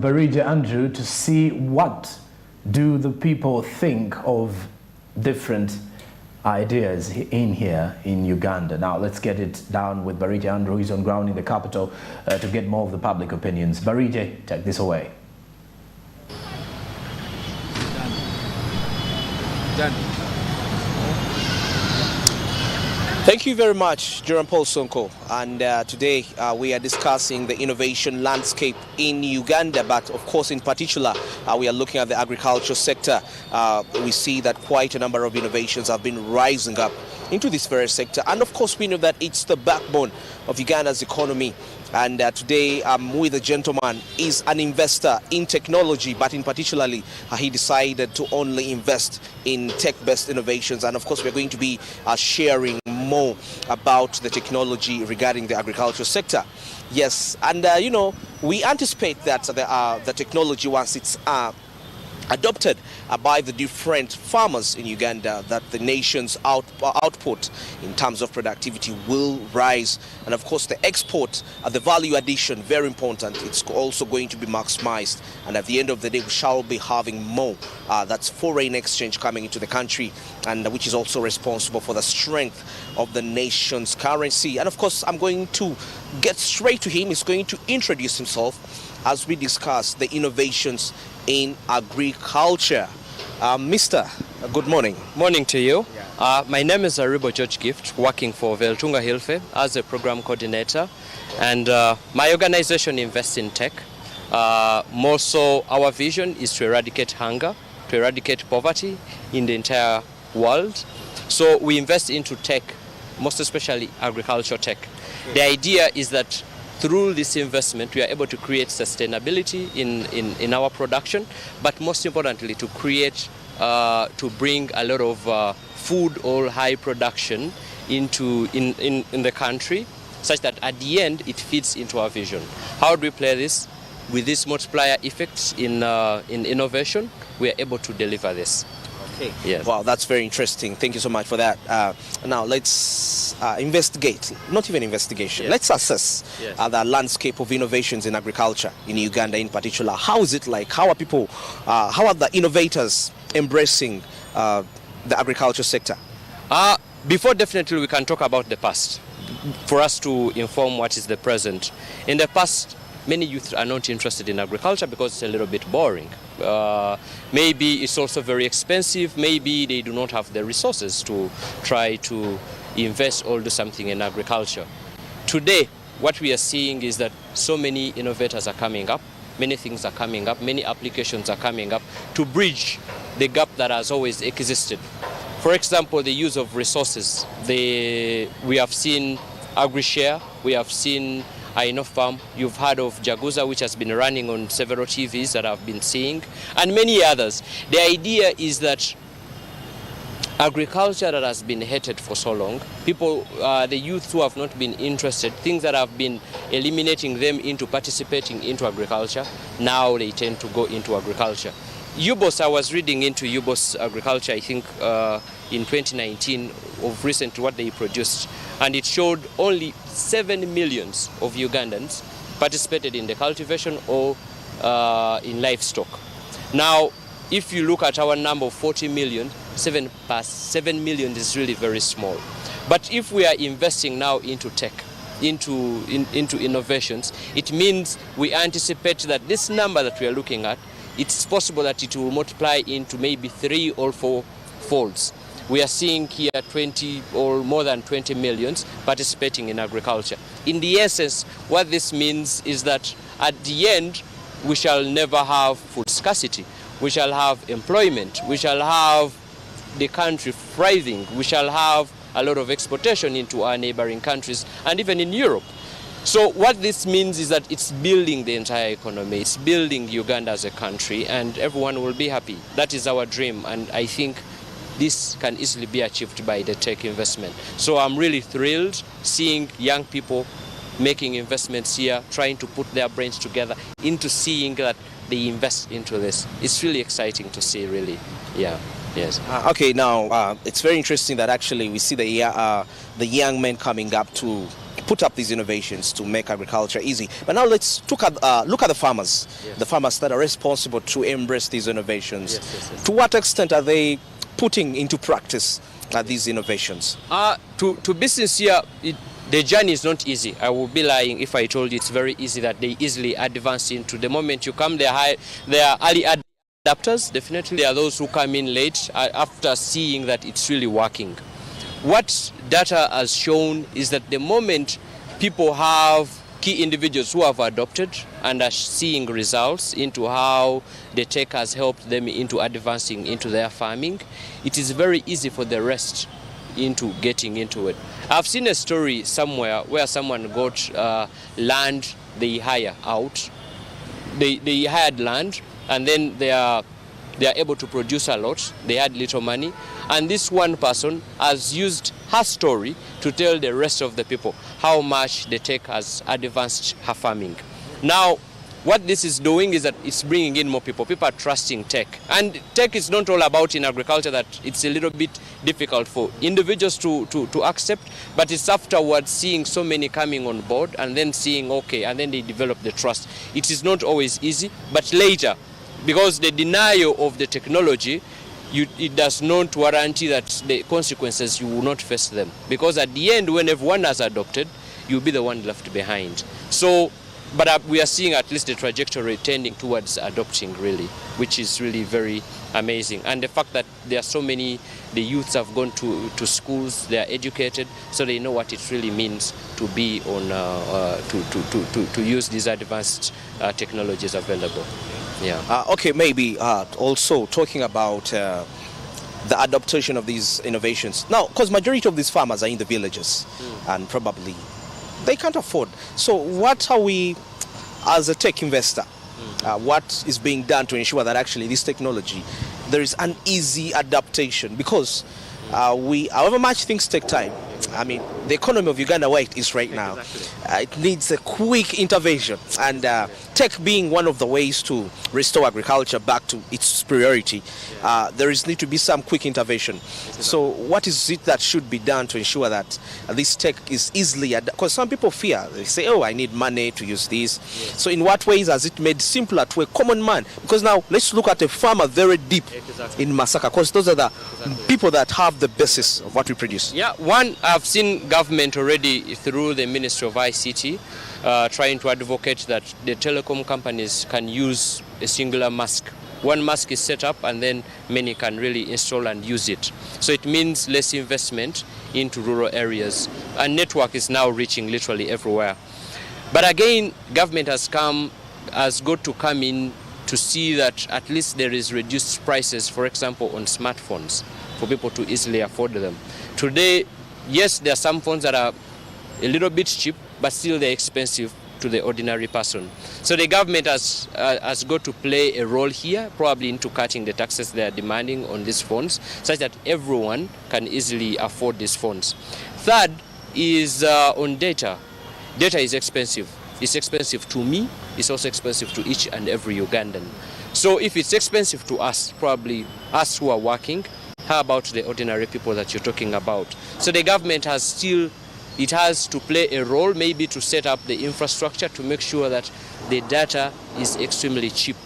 Barija Andrew to see what do the people think of different ideas in here in Uganda. Now let's get it down with Barija Andrew, who's on ground in the capital, to get more of the public opinions. Barija, take this away. Done. Thank you very much, Jerome Paul Sonko. And today we are discussing the innovation landscape in Uganda, but of course in particular we are looking at the agriculture sector. We see that quite a number of innovations have been rising up into this very sector, and of course we know that it's the backbone of Uganda's economy. And today I'm with a gentleman, is an investor in technology, but in particularly he decided to only invest in tech-based innovations. And of course we're going to be sharing more about the technology regarding the agriculture sector. Yes, and you know, we anticipate that the technology, once it's adopted by the different farmers in Uganda, that the nation's output in terms of productivity will rise. And of course the export, the value addition, very important, it's also going to be maximized. And at the end of the day we shall be having more, that's foreign exchange coming into the country, and which is also responsible for the strength of the nation's currency. And of course I'm going to get straight to him. He's going to introduce himself as we discuss the innovations in agriculture. Mr. Good morning. Morning to you. Yeah. My name is Aribo George Gift, working for Veltunga Hilfe as a program coordinator, and my organization invests in tech. More so, our vision is to eradicate hunger, to eradicate poverty in the entire world. So we invest into tech, most especially agriculture tech. The idea is that through this investment, we are able to create sustainability in our production, but most importantly, to create, to bring a lot of food or high production into in the country, such that at the end it fits into our vision. How do we play this? With these multiplier effects in innovation, we are able to deliver this. Okay. Yes. Wow, that's very interesting. Thank you so much for that. Now let's investigate, not even investigation, yes. Let's assess yes. The landscape of innovations in agriculture in Uganda in particular. How is it like? How are people, how are the innovators embracing the agriculture sector? Before definitely we can talk about the past, for us to inform what is the present. In the past, many youth are not interested in agriculture because it's a little bit boring. Maybe it's also very expensive. Maybe they do not have the resources to try to invest or do something in agriculture. Today, what we are seeing is that so many innovators are coming up, many things are coming up, many applications are coming up to bridge the gap that has always existed. For example, the use of resources. We have seen AgriShare, we have seen Farm, you've heard of Jaguza, which has been running on several TVs that I've been seeing, and many others. The idea is that agriculture that has been hated for so long, people, the youth who have not been interested, things that have been eliminating them into participating into agriculture, now they tend to go into agriculture. UBOS, I was reading into UBOS agriculture, I think in 2019, of recent what they produced, and it showed only 7 million of Ugandans participated in the cultivation or in livestock. Now, if you look at our number of 40 million, 7 million is really very small. But if we are investing now into tech, into innovations, it means we anticipate that this number that we are looking at, it's possible that it will multiply into maybe 3 or 4 folds. We are seeing here 20 or more than 20 million participating in agriculture. In the essence, what this means is that at the end, we shall never have food scarcity. We shall have employment. We shall have the country thriving. We shall have a lot of exportation into our neighboring countries and even in Europe. So what this means is that it's building the entire economy. It's building Uganda as a country, and everyone will be happy. That is our dream, and I think this can easily be achieved by the tech investment. So I'm really thrilled seeing young people making investments here, trying to put their brains together into seeing that they invest into this. It's really exciting to see, really. Yeah. Yes. Okay, now it's very interesting that actually we see the young men coming up to put up these innovations to make agriculture easy. But now let's look at the farmers, the farmers that are responsible to embrace these innovations. To what extent are they putting into practice these innovations? To be sincere, the journey is not easy. I would be lying if I told you it's very easy, that they easily advance into. The moment you come, they are early adapters. Definitely there are those who come in late after seeing that it's really working. What data has shown is that the moment people have key individuals who have adopted and are seeing results into how the tech has helped them into advancing into their farming, it is very easy for the rest into getting into it. I've seen a story somewhere where someone got land they hire out. They hired land, and then they are able to produce a lot. They had little money, and this one person has used her story to tell the rest of the people how much the tech has advanced her farming. Now, what this is doing is that it's bringing in more people. People are trusting tech. And tech is not all about in agriculture that it's a little bit difficult for individuals to accept, but it's afterwards seeing so many coming on board and then seeing, okay, and then they develop the trust. It is not always easy, but later, because the denial of the technology, it does not warranty that the consequences, you will not face them. Because at the end, when everyone has adopted, you'll be the one left behind. So, but we are seeing at least the trajectory tending towards adopting, really, which is really very amazing. And the fact that there are so many, the youths have gone to schools, they are educated, so they know what it really means to be on, to use these advanced technologies available. Yeah. Okay, maybe also talking about the adaptation of these innovations. Now, because majority of these farmers are in the villages, and probably they can't afford. So what are we, as a tech investor, what is being done to ensure that actually this technology, there is an easy adaptation? Because however much things take time, I mean, the economy of Uganda where it is right now, it needs a quick intervention, and tech being one of the ways to restore agriculture back to its superiority, there is need to be some quick intervention. So what is it that should be done to ensure that this tech is easily, because some people fear, they say, oh, I need money to use this. So in what ways has it made simpler to a common man? Because now let's look at a farmer very deep in Masaka, because those are the people that have the basis of what we produce. Yeah, one, I've seen government already through the Ministry of ICT trying to advocate that the telecom companies can use a singular mask. One mask is set up and then many can really install and use it. So it means less investment into rural areas, and network is now reaching literally everywhere. But again, government has got to come in to see that at least there is reduced prices, for example, on smartphones, for people to easily afford them. Today, yes, there are some phones that are a little bit cheap, but still they're expensive to the ordinary person. So the government has got to play a role here, probably into cutting the taxes they are demanding on these phones, such that everyone can easily afford these phones. Third is on data. Data is expensive. It's expensive to me. It's also expensive to each and every Ugandan. So if it's expensive to us, probably us who are working, how about the ordinary people that you're talking about? So the government has to play a role, maybe to set up the infrastructure to make sure that the data is extremely cheap.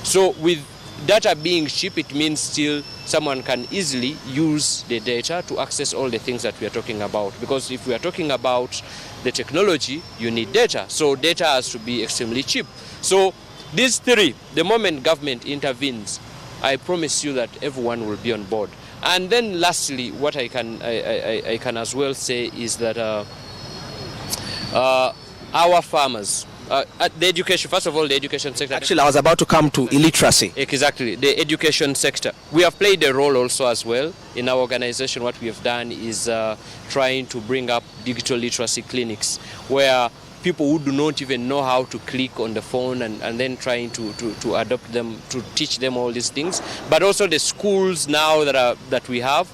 So with data being cheap, it means still someone can easily use the data to access all the things that we are talking about. Because if we are talking about the technology, you need data. So data has to be extremely cheap. So these three, the moment government intervenes, I promise you that everyone will be on board. And then lastly, what I can as well say is that our farmers, the education, first of all, the education sector. Actually, I was about to come to illiteracy. Exactly, the education sector. We have played a role also as well. In our organization, what we have done is trying to bring up digital literacy clinics, where people who do not even know how to click on the phone and then trying to adopt them, to teach them all these things. But also the schools now that we have,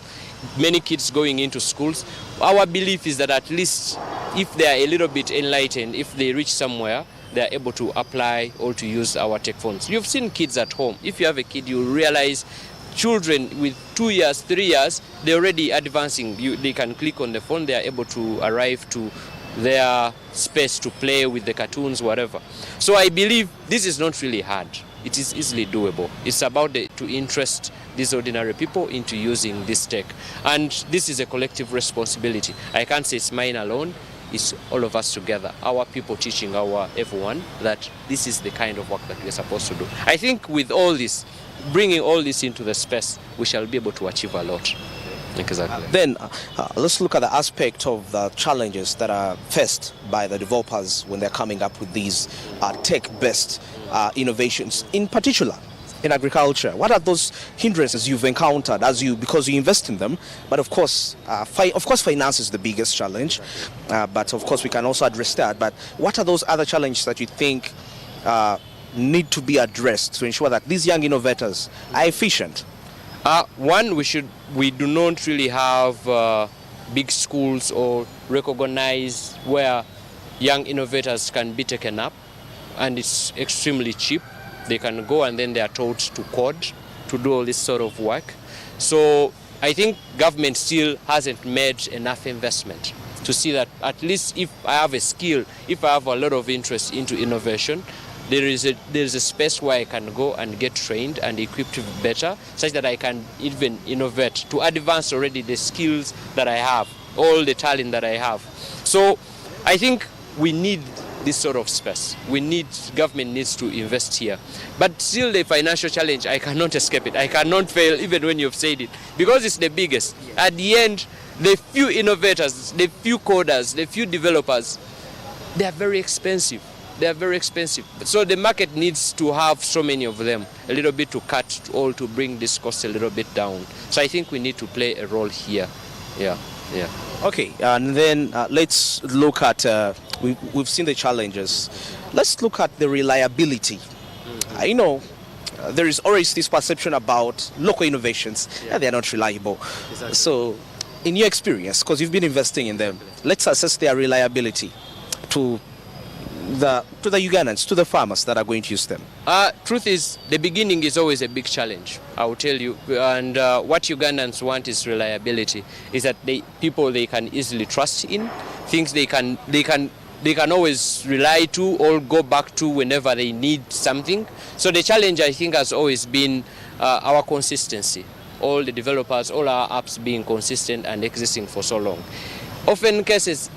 many kids going into schools. Our belief is that at least if they are a little bit enlightened, if they reach somewhere, they are able to apply or to use our tech phones. You've seen kids at home. If you have a kid, you realize children with 2 years, 3 years, they're already advancing. They can click on the phone, they are able to arrive to their space to play with the cartoons, whatever. So I believe this is not really hard. It is easily doable. It's about to interest these ordinary people into using this tech. And this is a collective responsibility. I can't say it's mine alone. It's all of us together, our people teaching our everyone that this is the kind of work that we're supposed to do. I think with all this, bringing all this into the space, we shall be able to achieve a lot. Exactly. Then let's look at the aspect of the challenges that are faced by the developers when they're coming up with these tech-based innovations, in particular in agriculture. What are those hindrances you've encountered because you invest in them? But of course, finance is the biggest challenge. But of course, we can also address that. But what are those other challenges that you think need to be addressed to ensure that these young innovators are efficient? One, we do not really have big schools or recognized where young innovators can be taken up, and it's extremely cheap. They can go and then they are taught to code, to do all this sort of work. So I think government still hasn't made enough investment to see that at least if I have a skill, if I have a lot of interest into innovation, there is a space where I can go and get trained and equipped better, such that I can even innovate to advance already the skills that I have, all the talent that I have. So I think we need this sort of space. Government needs to invest here. But still the financial challenge, I cannot escape it. I cannot fail even when you've said it, because it's the biggest. Yeah. At the end, the few innovators, the few coders, the few developers, they are very expensive. They are very expensive. So the market needs to have so many of them, a little bit to cut all to bring this cost a little bit down. So I think we need to play a role here. Yeah. Okay, and then let's look at, we've seen the challenges. Let's look at the reliability. There is always this perception about local innovations. Yeah, they're not reliable. Exactly. So in your experience, because you've been investing in them, let's assess their reliability to the Ugandans, to the farmers that are going to use them. Truth is, the beginning is always a big challenge, I will tell you. And what Ugandans want is reliability, is that people they can easily trust in, things they can always rely to or go back to whenever they need something. So the challenge, I think, has always been our consistency. All the developers, all our apps being consistent and existing for so long. Often cases,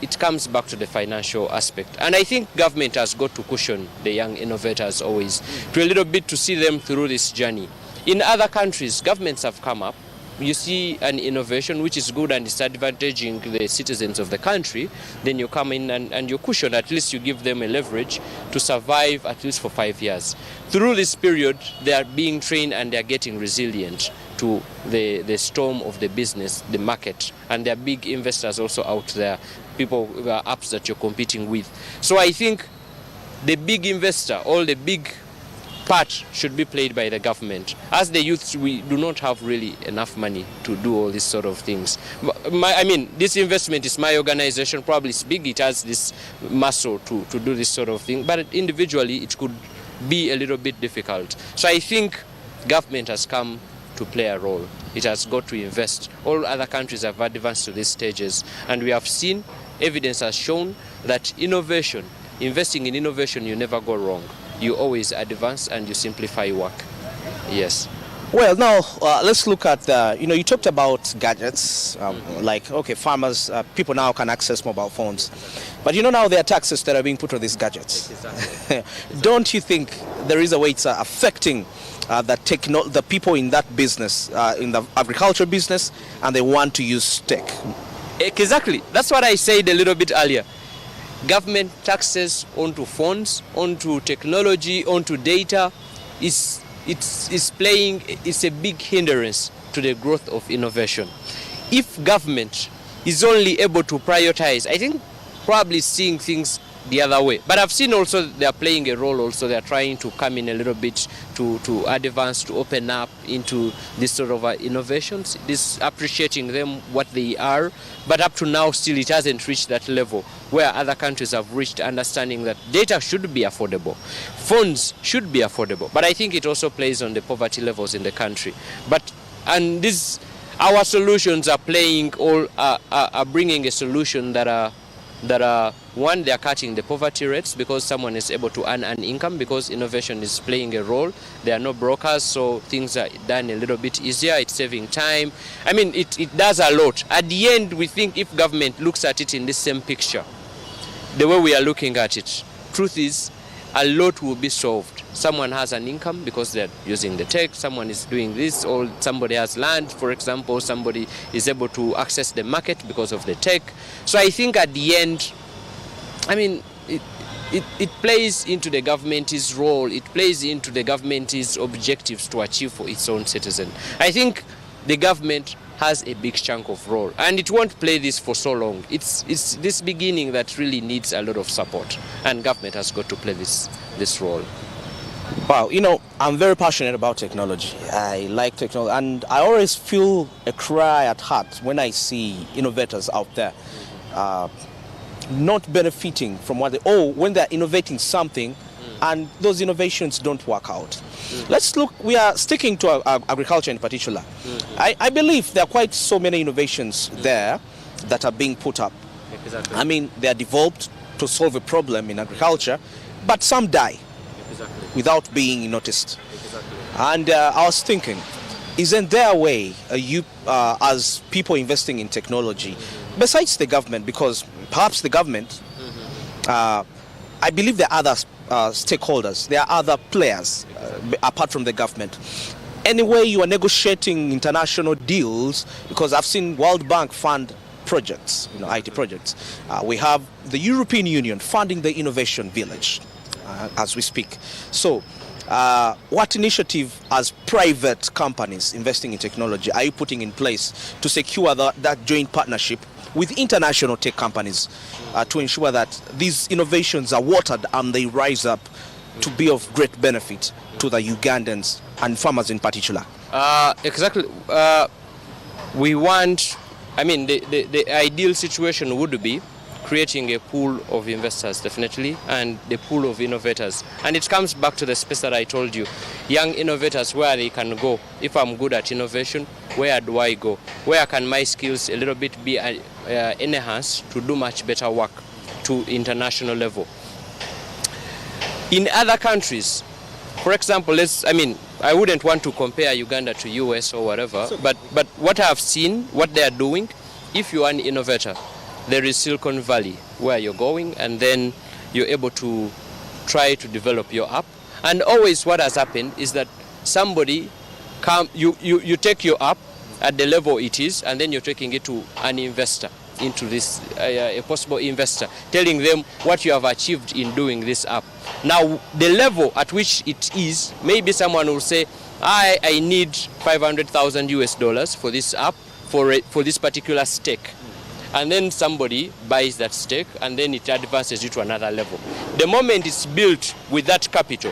it comes back to the financial aspect. And I think government has got to cushion the young innovators always, to a little bit to see them through this journey. In other countries, governments have come up. You see an innovation which is good and is advantaging the citizens of the country, then you come in and you cushion, at least you give them a leverage to survive at least for 5 years. Through this period, they are being trained and they are getting resilient to the storm of the business, the market, and there are big investors also out there, people, apps that you're competing with. So I think the big investor, all the big part should be played by the government. As the youth, we do not have really enough money to do all these sort of things. This investment is my organization, probably it's big, it has this muscle to do this sort of thing, but individually it could be a little bit difficult. So I think government has come to play a role. It has got to invest. All other countries have advanced to these stages, and we have seen, evidence has shown that innovation, investing in innovation, you never go wrong. You always advance and you simplify work. Yes. Well, now let's look at you talked about gadgets, farmers, people now can access mobile phones. But now there are taxes that are being put on these gadgets. Don't you think there is a way it's affecting the people in that business, in the agriculture business, and they want to use tech? Exactly. That's what I said a little bit earlier. Government taxes onto phones, onto technology, onto data it's a big hindrance to the growth of innovation. If government is only able to prioritize, I think probably seeing things the other way. But I've seen also they are playing a role also. They are trying to come in a little bit to advance, to open up into this sort of innovations, this appreciating them what they are. But up to now still it hasn't reached that level where other countries have reached, understanding that data should be affordable, phones should be affordable. But I think it also plays on the poverty levels in the country. Our solutions are playing are bringing a solution that are that are, one, they are cutting the poverty rates because someone is able to earn an income because innovation is playing a role. There are no brokers, so things are done a little bit easier. It's saving time. I mean, it does a lot. At the end, we think if government looks at it in this same picture, the way we are looking at it, truth is, a lot will be solved. Someone has an income because they're using the tech, someone is doing this, or somebody has land, for example, somebody is able to access the market because of the tech. So I think at the end, I mean, it plays into the government's role, it plays into the government's objectives to achieve for its own citizen. I think the government has a big chunk of role, and it won't play this for so long. It's this beginning that really needs a lot of support, and government has got to play this role. Wow, you know, I'm very passionate about technology. I like technology, and I always feel a cry at heart when I see innovators out there not benefiting from what when they're innovating something and those innovations don't work out. Let's look, we are sticking to agriculture in particular. I believe there are quite so many innovations there that are being put up. Exactly. I mean, they are developed to solve a problem in agriculture, but some die without being noticed. And I was thinking, isn't there a way as people investing in technology, besides the government, because perhaps the government, I believe there are other stakeholders, there are other players apart from the government. Anyway, you are negotiating international deals, because I've seen World Bank fund projects, you know, IT projects. We have the European Union funding the Innovation Village as we speak. So what initiative as private companies investing in technology are you putting in place to secure that joint partnership with international tech companies to ensure that these innovations are watered and they rise up to be of great benefit to the Ugandans and farmers in particular? Exactly. We want, I mean, the ideal situation would be creating a pool of investors, definitely, and the pool of innovators. And it comes back to the space that I told you, young innovators, where they can go. If I'm good at innovation, where do I go? Where can my skills a little bit be enhanced to do much better work to international level? In other countries, for example, I wouldn't want to compare Uganda to US or whatever, but what I've seen, what they are doing, if you are an innovator, there is Silicon Valley where you're going, and then you're able to try to develop your app. And always what has happened is that somebody you take your app at the level it is, and then you're taking it to an investor, into this a possible investor, telling them what you have achieved in doing this app. Now the level at which it is, maybe someone will say, I need $500,000 for this app, for this particular stake. And then somebody buys that stake, and then it advances you to another level. The moment it's built with that capital,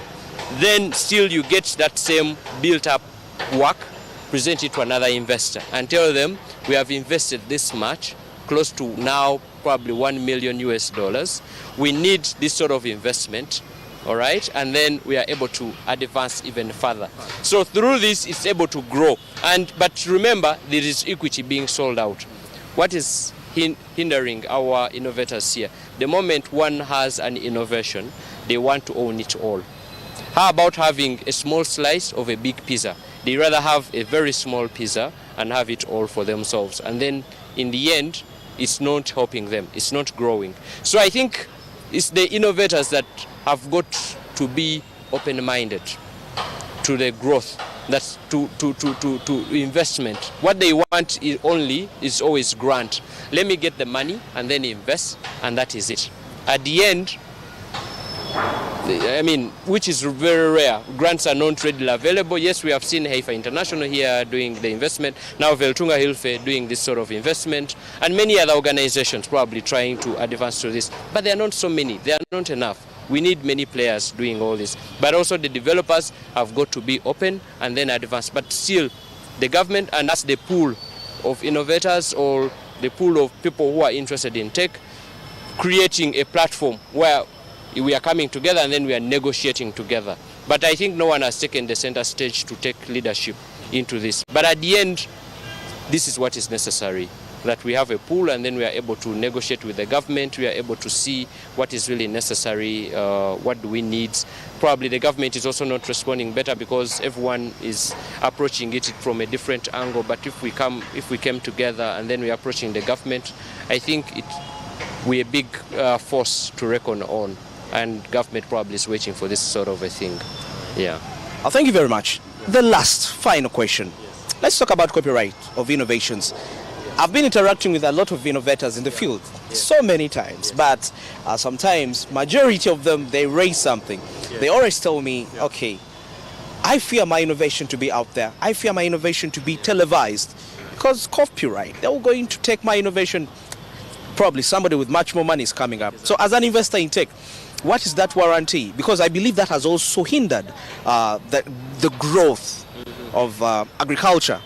then still you get that same built up work, present it to another investor and tell them, we have invested this much, close to now probably $1 million. We need this sort of investment, all right? And then we are able to advance even further. So through this, it's able to grow. But remember, there is equity being sold out. What is hindering our innovators here? The moment one has an innovation, they want to own it all. How about having a small slice of a big pizza? They rather have a very small pizza and have it all for themselves. And then in the end, it's not helping them, it's not growing. So I think it's the innovators that have got to be open-minded to the growth, that's to investment. What they want is always grant. Let me get the money and then invest, and that is it. At the end, which is very rare, grants are not readily available. Yes, we have seen Ebifa International here doing the investment, now Veltunga Hilfe doing this sort of investment, and many other organizations probably trying to advance to this. But there are not so many, there are not enough. We need many players doing all this. But also the developers have got to be open and then advance. But still, the government, and that's the pool of innovators or the pool of people who are interested in tech, creating a platform where we are coming together and then we are negotiating together. But I think no one has taken the center stage to take leadership into this. But at the end, this is what is necessary. that we have a pool, and then we are able to negotiate with the government. We are able to see what is really necessary, what do we need. Probably the government is also not responding better because everyone is approaching it from a different angle. But if we came together and then we are approaching the government, I think we're a big force to reckon on, and government probably is waiting for this sort of a thing. Yeah. Thank you very much. The last final question. Let's talk about copyright of innovations. I've been interacting with a lot of innovators in the field so many times, but sometimes majority of them, they raise something. They always tell me, okay, I fear my innovation to be out there. I fear my innovation to be televised because copyright, they're going to take my innovation. Probably somebody with much more money is coming up. So as an investor in tech, what is that warranty? Because I believe that has also hindered the growth of agriculture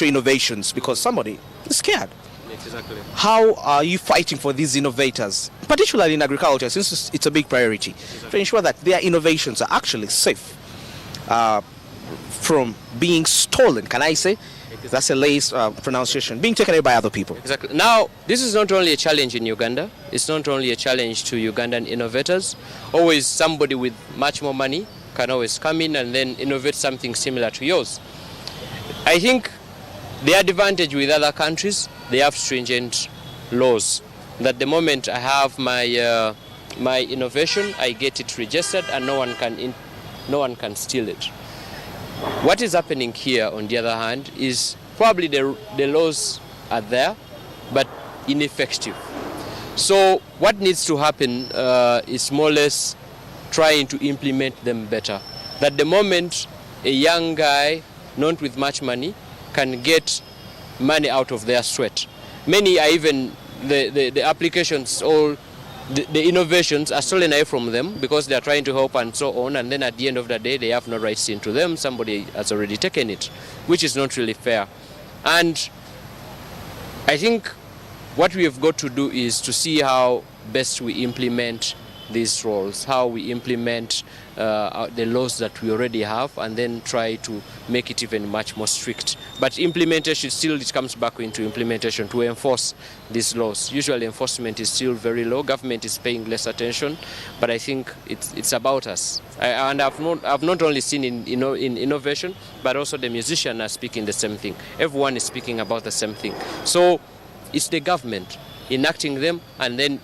innovations, because somebody is scared. Exactly. How are you fighting for these innovators, particularly in agriculture, since it's a big priority, to ensure that their innovations are actually safe from being stolen? Can I say? That's a late pronunciation, being taken away by other people. Exactly. Now, this is not only a challenge in Uganda, it's not only a challenge to Ugandan innovators. Always somebody with much more money can always come in and then innovate something similar to yours. I think the advantage with other countries, they have stringent laws. That the moment I have my innovation, I get it registered and no one can steal it. What is happening here, on the other hand, is probably the laws are there, but ineffective. So what needs to happen is more or less trying to implement them better. That the moment a young guy, not with much money, can get money out of their sweat. Many are even, the applications, all the innovations are stolen away from them because they are trying to help and so on, and then at the end of the day they have no rights into them. Somebody has already taken it, which is not really fair. And I think what we have got to do is to see how best we implement these roles, how we implement the laws that we already have, and then try to make it even much more strict. But implementation, still it comes back into implementation to enforce these laws. Usually enforcement is still very low, government is paying less attention, but I think it's about us. And I've not only seen in innovation, but also the musicians are speaking the same thing. Everyone is speaking about the same thing. So it's the government enacting them, and then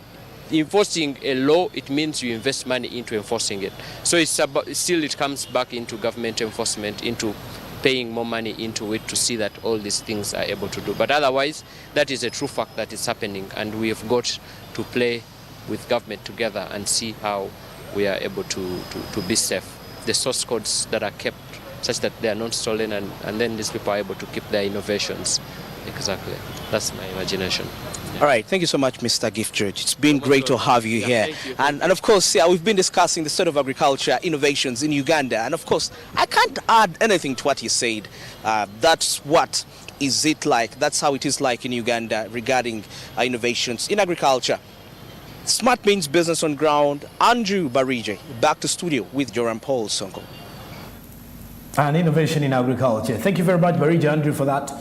enforcing a law, it means you invest money into enforcing it. So it's about, still it comes back into government enforcement, into paying more money into it to see that all these things are able to do. But otherwise, that is a true fact that is happening, and we have got to play with government together and see how we are able to be safe. The source codes that are kept such that they are not stolen, and then these people are able to keep their innovations. Exactly. That's my imagination. All right, thank you so much, Mr. Gift George. It's been great to have you here. And of course, we've been discussing the state of agriculture innovations in Uganda. And of course, I can't add anything to what you said. That's what is it like. That's how it is like in Uganda regarding innovations in agriculture. Smart means business on ground. Andrew Barije, back to studio with Joram Paul Sonko. And innovation in agriculture. Thank you very much, Barije Andrew, for that.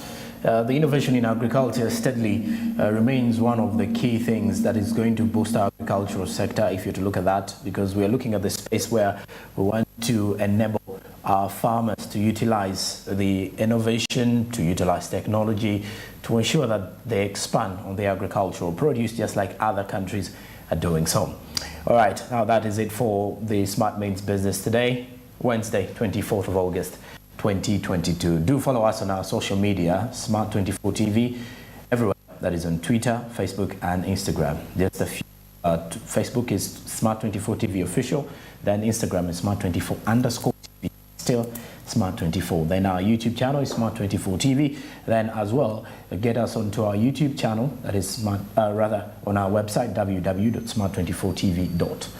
The innovation in agriculture steadily remains one of the key things that is going to boost our agricultural sector, if you're to look at that, because we are looking at the space where we want to enable our farmers to utilize the innovation, to utilize technology, to ensure that they expand on the agricultural produce just like other countries are doing so. All right, now that is it for the Smart Means Business today, Wednesday, 24th of August. 2022. Do follow us on our social media, Smart24 TV, everywhere. That is on Twitter, Facebook, and Instagram. Just a few. Facebook is Smart24 TV official. Then Instagram is Smart24_TV. Still Smart24. Then our YouTube channel is Smart24 TV. Then as well, get us onto our YouTube channel. That is on our website www.smart24tv.com.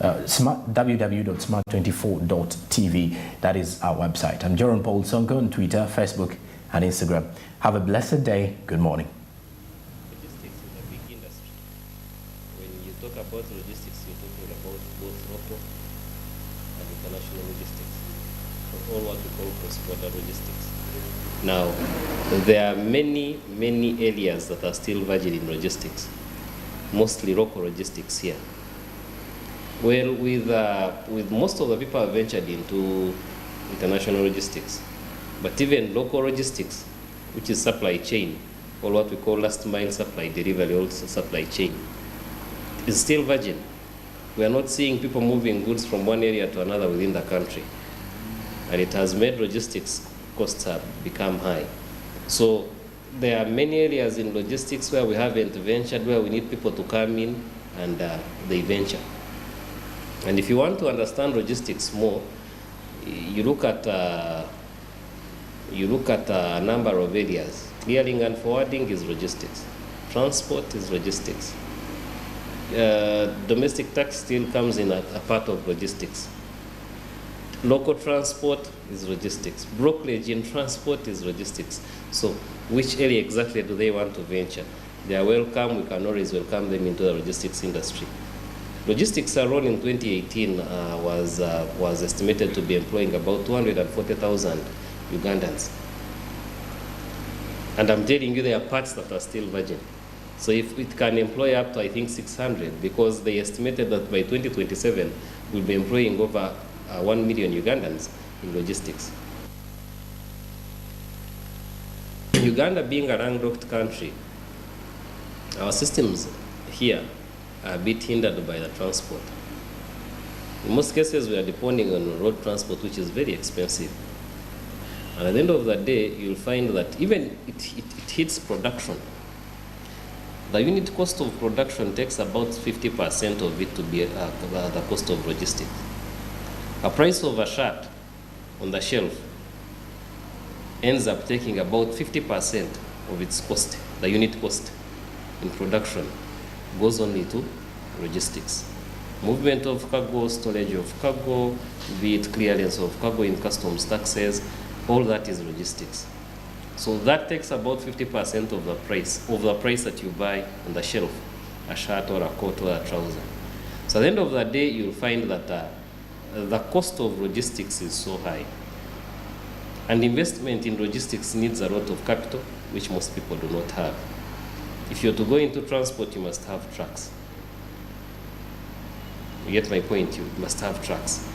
www.smart24.tv. That is our website. I'm Joram Paul Sonko on Twitter, Facebook, and Instagram. Have a blessed day. Good morning. Logistics is a big industry. When you talk about logistics, you're talking about both local and international logistics, or all what we call cross-border logistics. Now, there are many areas that are still virgin in logistics, mostly local logistics here. Well, with most of the people have ventured into international logistics, but even local logistics, which is supply chain, or what we call last mile supply delivery, also supply chain, is still virgin. We are not seeing people moving goods from one area to another within the country. And it has made logistics costs have become high. So there are many areas in logistics where we haven't ventured, where we need people to come in and they venture. And if you want to understand logistics more, you look at a number of areas. Clearing and forwarding is logistics. Transport is logistics. Domestic tax still comes in a part of logistics. Local transport is logistics. Brokerage in transport is logistics. So which area exactly do they want to venture? They are welcome. We can always welcome them into the logistics industry. Logistics alone in 2018 was estimated to be employing about 240,000 Ugandans. And I'm telling you, there are parts that are still virgin. So if it can employ up to, I think, 600, because they estimated that by 2027, we'll be employing over 1 million Ugandans in logistics. Uganda being a landlocked country, our systems here are a bit hindered by the transport. In most cases, we are depending on road transport, which is very expensive. And at the end of the day, you'll find that even it hits production. The unit cost of production takes about 50% of it to be the cost of logistics. A price of a shirt on the shelf ends up taking about 50% of its cost, the unit cost in production, goes only to logistics. Movement of cargo, storage of cargo, be it clearance of cargo in customs taxes, all that is logistics. So that takes about 50% of the price that you buy on the shelf, a shirt or a coat or a trouser. So at the end of the day, you'll find that the cost of logistics is so high. And investment in logistics needs a lot of capital, which most people do not have. If you're to go into transport, you must have trucks. You get my point, you must have trucks.